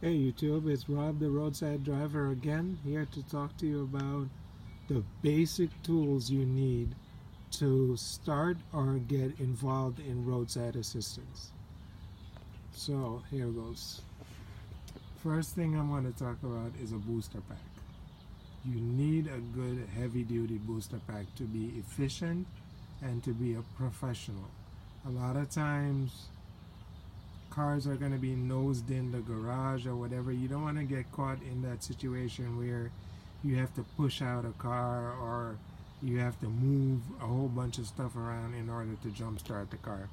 Hey YouTube, it's Rob the Roadside Driver again, here to talk to you about the basic tools you need to start or get involved in roadside assistance. So here goes. First thing I'm going to talk about is a booster pack. You need a good heavy-duty booster pack to be efficient and to be a professional. A lot of times cars are going to be nosed in the garage or whatever. You don't want to get caught in that situation where you have to push out a car or you have to move a whole bunch of stuff around in order to jump start the car.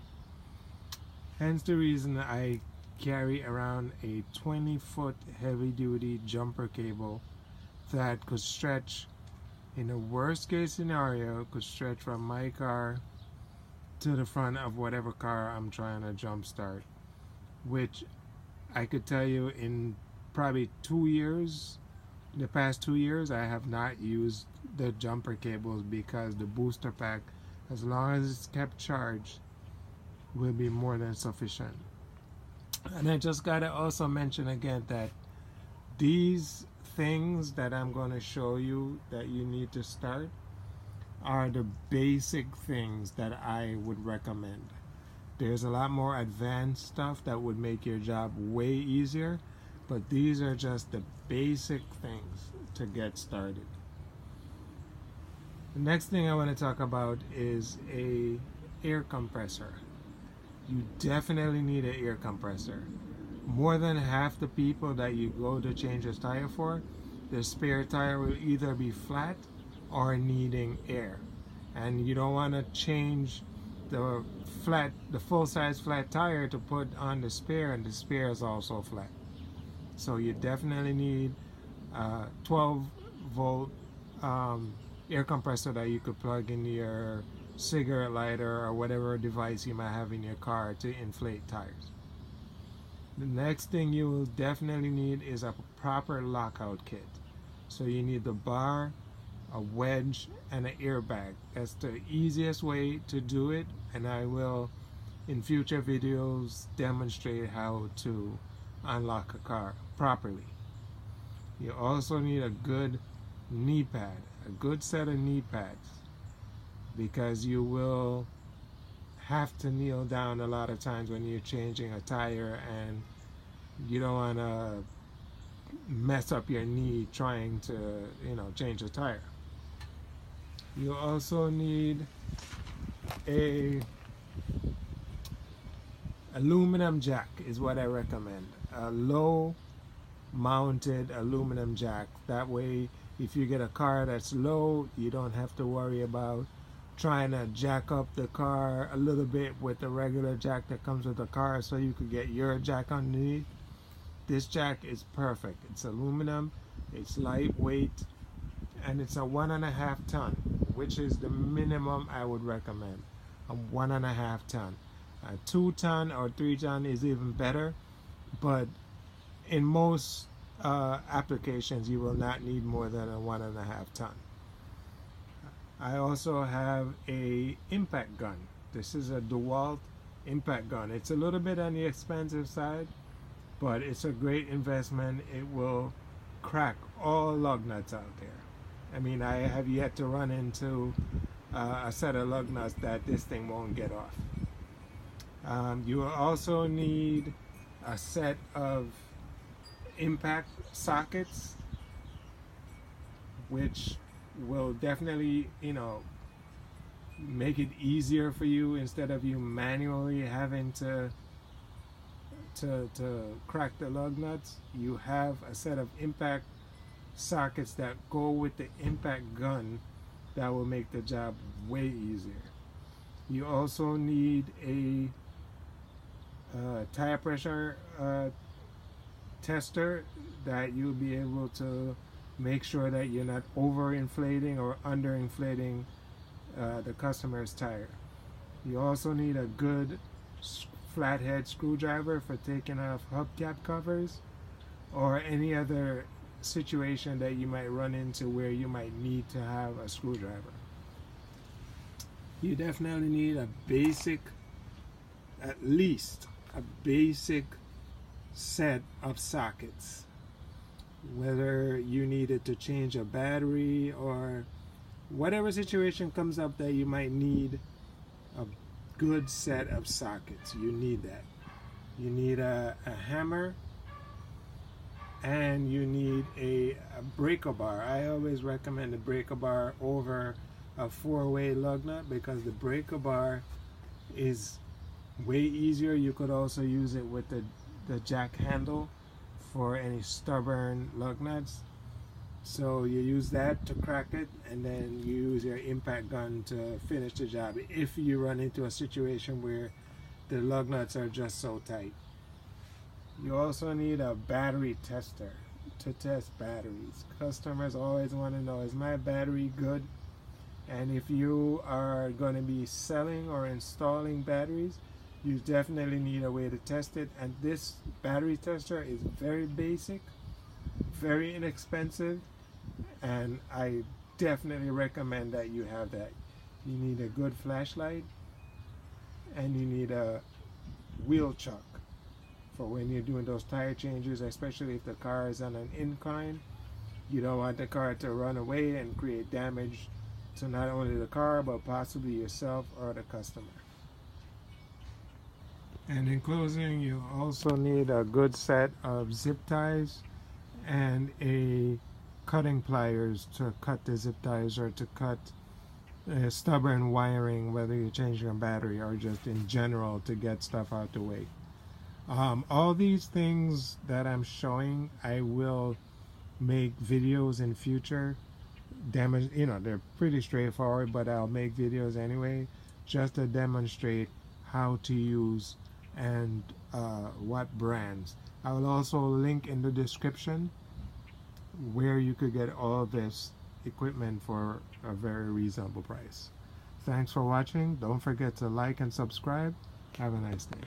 Hence the reason I carry around a 20-foot heavy-duty jumper cable that could stretch, in a worst case scenario, could stretch from my car to the front of whatever car I'm trying to jump start. Which I could tell you in probably 2 years, the past 2 years, I have not used the jumper cables because the booster pack, as long as it's kept charged, will be more than sufficient. And I just gotta also mention again that these things that I'm going to show you that you need to start are the basic things that I would recommend. There's a lot more advanced stuff that would make your job way easier, but these are just the basic things to get started. The next thing I want to talk about is a air compressor. You definitely need an air compressor. More than half the people that you go to change a tire for, the spare tire will either be flat or needing air. And you don't want to change the full-size flat tire to put on the spare, and the spare is also flat. So you definitely need a 12-volt air compressor that you could plug in your cigarette lighter or whatever device you might have in your car to inflate tires. The next thing you will definitely need is a proper lockout kit. So you need the bar, a wedge, and an airbag. That's the easiest way to do it, and I will in future videos demonstrate how to unlock a car properly. You also need a good knee pad, a good set of knee pads, because you will have to kneel down a lot of times when you're changing a tire and you don't want to mess up your knee trying to, change a tire. You also need a aluminum jack is what I recommend. A low mounted aluminum jack. That way if you get a car that's low, you don't have to worry about trying to jack up the car a little bit with the regular jack that comes with the car so you could get your jack underneath. This jack is perfect. It's aluminum, it's lightweight, and it's a 1.5 ton, which is the minimum I would recommend. A 1.5 ton. A 2 ton or 3 ton is even better, but in most applications you will not need more than a 1.5 ton. I also have a impact gun. This is a dewalt impact gun. It's a little bit on the expensive side, but it's a great investment. It will crack all lug nuts out there. I mean, I have yet to run into a set of lug nuts that this thing won't get off. You will also need a set of impact sockets, which will definitely, make it easier for you instead of you manually having to crack the lug nuts. You have a set of impact sockets that go with the impact gun that will make the job way easier. You also need a tire pressure tester that you'll be able to make sure that you're not overinflating or underinflating the customer's tire. You also need a good flathead screwdriver for taking off hubcap covers or any other situation that you might run into where you might need to have a screwdriver. You definitely need a basic, at least a basic set of sockets. Whether you needed to change a battery or whatever situation comes up that you might need a good set of sockets, you need that. You need a hammer, and you need a breaker bar. I always recommend the breaker bar over a 4-way lug nut because the breaker bar is way easier. You could also use it with the jack handle for any stubborn lug nuts. So you use that to crack it, and then you use your impact gun to finish the job if you run into a situation where the lug nuts are just so tight. You also need a battery tester to test batteries. Customers always want to know, is my battery good? And if you are going to be selling or installing batteries, you definitely need a way to test it. And this battery tester is very basic, very inexpensive, and I definitely recommend that you have that. You need a good flashlight, and you need a wheel chuck for when you're doing those tire changes, especially if the car is on an incline. You don't want the car to run away and create damage to not only the car but possibly yourself or the customer. And in closing, you also need a good set of zip ties and a cutting pliers to cut the zip ties or to cut stubborn wiring, whether you're changing a battery or just in general to get stuff out the way. All these things that I'm showing, I will make videos in future. They're pretty straightforward, but I'll make videos anyway just to demonstrate how to use and what brands. I will also link in the description where you could get all this equipment for a very reasonable price. Thanks for watching. Don't forget to like and subscribe. Have a nice day.